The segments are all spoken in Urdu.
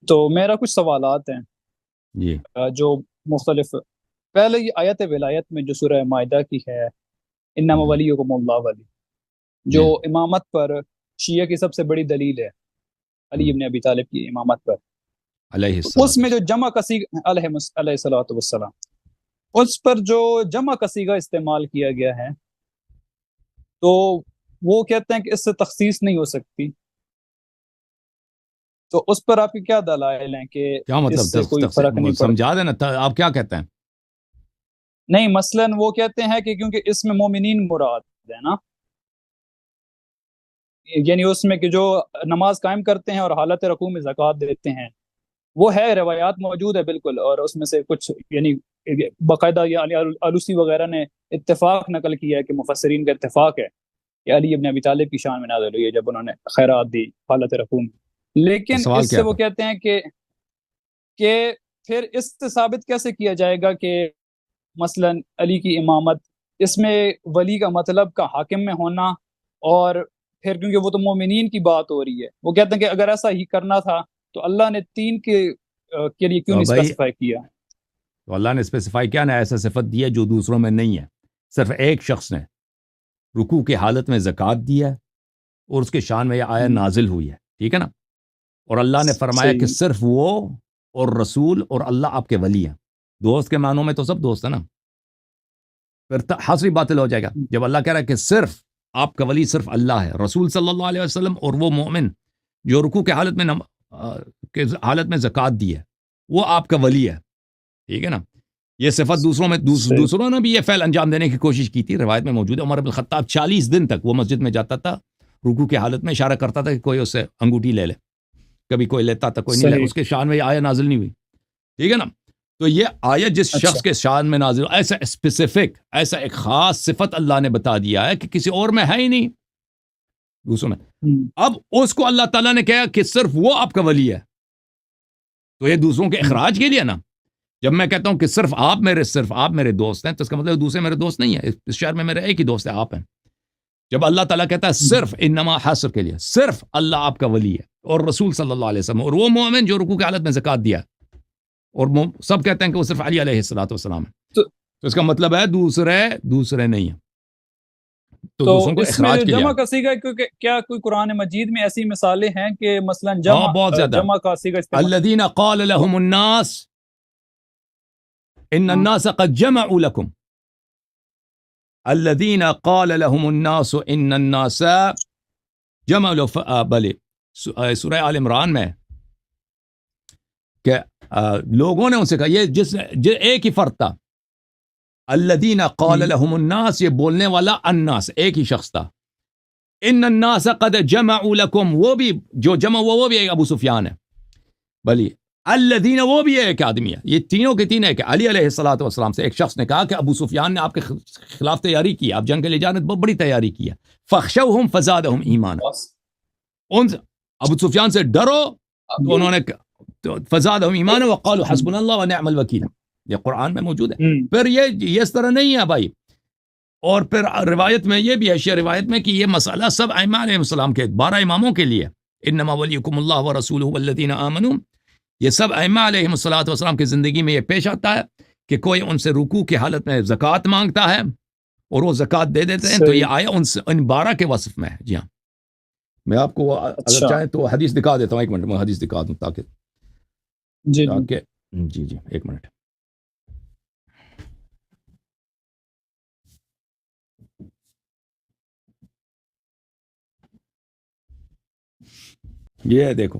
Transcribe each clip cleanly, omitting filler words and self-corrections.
تو میرا کچھ سوالات ہیں جی جو مختلف. پہلے یہ آیت ولایت میں جو سورہ مائدہ کی ہے، انما ولیکم اللہ ولی، جو جی امامت پر شیعہ کی سب سے بڑی دلیل ہے، علی ابن ابی طالب کی امامت پر، علیہ اس میں جو السلام. جمع کا صیغہ علیہ الصلوۃ والسلام، اس پر جو جمع کا صیغہ استعمال کیا گیا ہے، تو وہ کہتے ہیں کہ اس سے تخصیص نہیں ہو سکتی. تو اس پر آپ کی کیا دلائل ہیں کہ کیا مطلب اس سے کوئی فرق نہیں پڑتا؟ سمجھا دینا آپ کیا کہتے ہیں؟ نہیں، مثلاً وہ کہتے ہیں کہ کیونکہ اس میں مومنین مراد ہے نا، یعنی اس میں کہ جو نماز قائم کرتے ہیں اور حالت رکوع میں زکوٰۃ دیتے ہیں، وہ ہے، روایات موجود ہے بالکل، اور اس میں سے کچھ یعنی باقاعدہ یہ آلوسی وغیرہ نے اتفاق نقل کیا ہے کہ مفسرین کا اتفاق ہے کہ علی ابن ابی طالب کی شان میں نازل ہوئی ہے جب انہوں نے خیرات دی حالت رکوع میں. تو لیکن سوال اس سے کیا وہ تھا؟ کہتے ہیں کہ پھر اس سے ثابت کیسے کیا جائے گا کہ مثلا علی کی امامت، اس میں ولی کا مطلب کا حاکم میں ہونا، اور پھر کیونکہ وہ تو مومنین کی بات ہو رہی ہے، وہ کہتے ہیں کہ اگر ایسا ہی کرنا تھا تو اللہ نے تین کے لیے کیوں تو نہیں بھائی اسپیسیفائی کیا؟ تو اللہ نے اسپیسیفائی کیا نا، ایسا صفت دی ہے جو دوسروں میں نہیں ہے. صرف ایک شخص نے رکوع کی حالت میں زکوٰۃ دی ہے اور اس کے شان میں یہ آیت نازل ہوئی ہے، ٹھیک ہے نا. اور اللہ نے فرمایا کہ صحیح. صرف وہ اور رسول اور اللہ آپ کے ولی ہیں. دوست کے معنوں میں تو سب دوست ہیں نا. پھر حصری باطل ہو جائے گا جب اللہ کہہ رہا ہے کہ صرف آپ کا ولی صرف اللہ ہے، رسول صلی اللہ علیہ وسلم اور وہ مومن جو رکوع کے حالت میں زکوٰۃ دی ہے، وہ آپ کا ولی ہے، ٹھیک ہے نا. یہ صفت دوسروں میں صحیح. دوسروں نے بھی یہ فعل انجام دینے کی کوشش کی تھی، روایت میں موجود ہے. عمر بن الخطاب 40 دن تک وہ مسجد میں جاتا تھا، رکوع کی حالت میں اشارہ کرتا تھا کہ کوئی اس سے انگوٹھی لے لے. کبھی کوئی لیتا تھا، کوئی نہیں لے. صحیح. اس کے شان میں یہ آیت نازل نہیں ہوئی، ٹھیک ہے نا. تو یہ آیت جس اچھا. شخص کے شان میں نازل، ایسا اسپیسیفک، ایسا ایک خاص صفت اللہ نے بتا دیا ہے کہ کسی اور میں ہے ہی نہیں دوسروں میں. اب اس کو اللہ تعالیٰ نے کہا کہ صرف وہ آپ کا ولی ہے، تو یہ دوسروں کے اخراج کے لیے نا. جب میں کہتا ہوں کہ صرف آپ میرے دوست ہیں، تو اس کا مطلب دوسرے میرے دوست نہیں ہیں. اس شہر میں میرے ایک ہی دوست ہے، آپ ہیں. جب اللہ تعالیٰ کہتا ہے صرف انما حاصر کے لیے، صرف اللہ آپ کا ولی ہے اور رسول صلی اللہ علیہ وسلم اور وہ مومن جو رکوع کی حالت میں زکوٰۃ دیا، اور سب کہتے ہیں کہ وہ صرف علی علیہ السلام ہے، تو اس کا مطلب ہے دوسرے نہیں ہیں. تو دوسروں کو اس میں اخراج جو کے لیے جمع کا صیغہ ہے، کیونکہ کیا کوئی قرآن مجید میں ایسی مثالیں ہیں کہ مثلا بہت زیادہ. جمع کا صیغہ استعمال؟ الذین قال لهم الناس ان الناس قد جمعوا لكم، الذین قال لهم الناس ان الناس جمعوا بلے سورہ آل عمران میں کہ لوگوں نے ان سے کہا، یہ ایک ہی فرد تھا. الذین قال لهم الناس، یہ بولنے والا الناس ایک ہی شخص تھا. ان الناس قد جمعوا لكم، وہ بھی جو جمع ہوا وہ بھی ایک ابو سفیان ہے. بلی الذین، وہ بھی ایک آدمی ہے. یہ تینوں کے تین ہے کہ علی علیہ السلام سے ایک شخص نے کہا کہ ابو سفیان نے آپ کے خلاف تیاری کی، آپ جنگ کے لیے جانے بہت بڑی تیاری کی ہے. فخشوہم فزادہم ایمانا، ان ابو سفیان سے ڈرو، تو انہوں نے فزادہم ایمانا وقالوا حسبنا اللہ ونعم الوکیل. یہ قرآن میں موجود ہے. پھر یہ اس طرح نہیں ہے بھائی. اور پھر روایت میں یہ بھی ہے، شیعہ روایت میں، کہ یہ مسئلہ سب ائمہ علیہ السلام کے 12 اماموں کے لیے، انما ولیکم اللہ ورسولہ والذین آمنوا. یہ سب ائمہ علیہ السلام کی زندگی میں یہ پیش آتا ہے کہ کوئی ان سے رکوع کی حالت میں زکوٰۃ مانگتا ہے اور وہ زکوٰۃ دے دیتے ہیں، تو یہ آیا ان 12 کے وصف میں ہے. جی ہاں، میں آپ کو اگر چاہیں تو حدیث دکھا دیتا ہوں. ایک منٹ میں حدیث دکھا دوں تاکہ جی ایک منٹ. یہ دیکھو،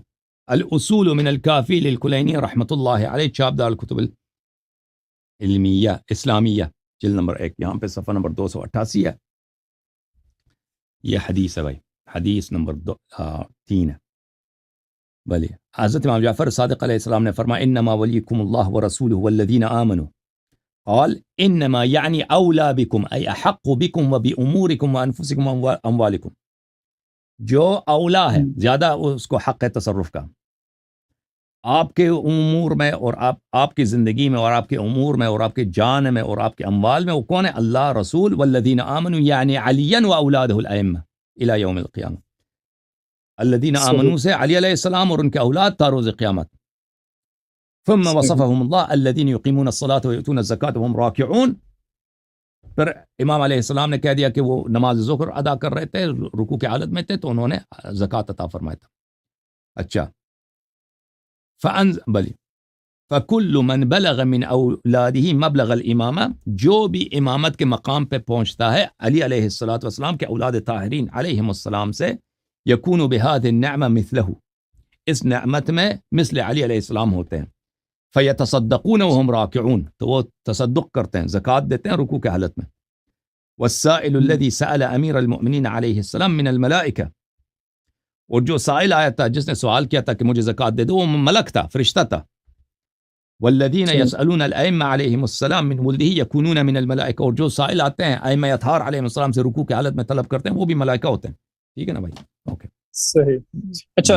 الاصول من الکافی للکلینی رحمۃ اللہ علیہ، چاپ دار الکتب العلمیہ اسلامیہ، جلد نمبر 1، یہاں پہ صفحہ نمبر 288 ہے. یہ حدیث ہے بھائی، حدیث نمبر 3 ہے. بلی حضرت امام جعفر صادق علیہ السلام نے فرمایا انما ولیکم اللہ ورسولہ والذین آمنوا، قال انما یعنی اولا بکم ای احق بکم وبامورکم وانفسکم واموالکم. جو اولا ہے، زیادہ اس کو حق ہے تصرف کا آپ کے امور میں اور آپ کی زندگی میں اور آپ کے امور میں اور آپ کے جان میں اور آپ کے اموال میں، وہ کون ہے؟ اللہ، رسول، والذین آمنوا یعنی علی و اولادہ الائمہ الی یوم القیامہ. الذین آمنوا سے علی علیہ السلام اور ان کے اولاد تا روز قیامت. ثم وصفهم اللہ الذین یقیمون الصلاة ویؤتون الزکاة وهم راکعون. پھر امام علیہ السلام نے کہہ دیا کہ وہ نماز ظہر ادا کر رہے تھے، رکوع کی حالت میں تھے، تو انہوں نے زکوٰۃ عطا فرمایا تھا. اچھا فَكُلُّ مَنْ بَلَغَ مِنْ أَوْلَادِهِ مَبْلَغَ الْإِمَامَةِ، جو بھی امامت کے مقام پہ پہنچتا ہے علی علیہ السلام کے اولاد طاہرین علیہم السلام سے، یکون بهذه النعمة مثله، اس نعمت میں مثل علی علیہ السلام ہوتے ہیں. فیتصدقون وهم راکعون، تو وہ تصدق کرتے ہیں، زکوٰۃ دیتے ہیں رکوع کی حالت میں. والسائل الذي سأل امیر المؤمنین علیہ السلام من الملائکہ، اور جو سائل آیا تھا، جس نے سوال کیا تھا کہ مجھے زکوٰۃ دے دو، وہ ملک تھا، فرشتہ تھا. والذین یسألون الائمہ علیہم السلام من ولدہ یکونون من الملائکہ، اور جو سائل آتے ہیں ائمہ اطہار علیہم السلام سے رکوع کی حالت میں طلب کرتے ہیں، وہ بھی ملائکہ ہوتے ہیں. ٹھیک ہے نا بھائی؟ اوکے صحیح. اچھا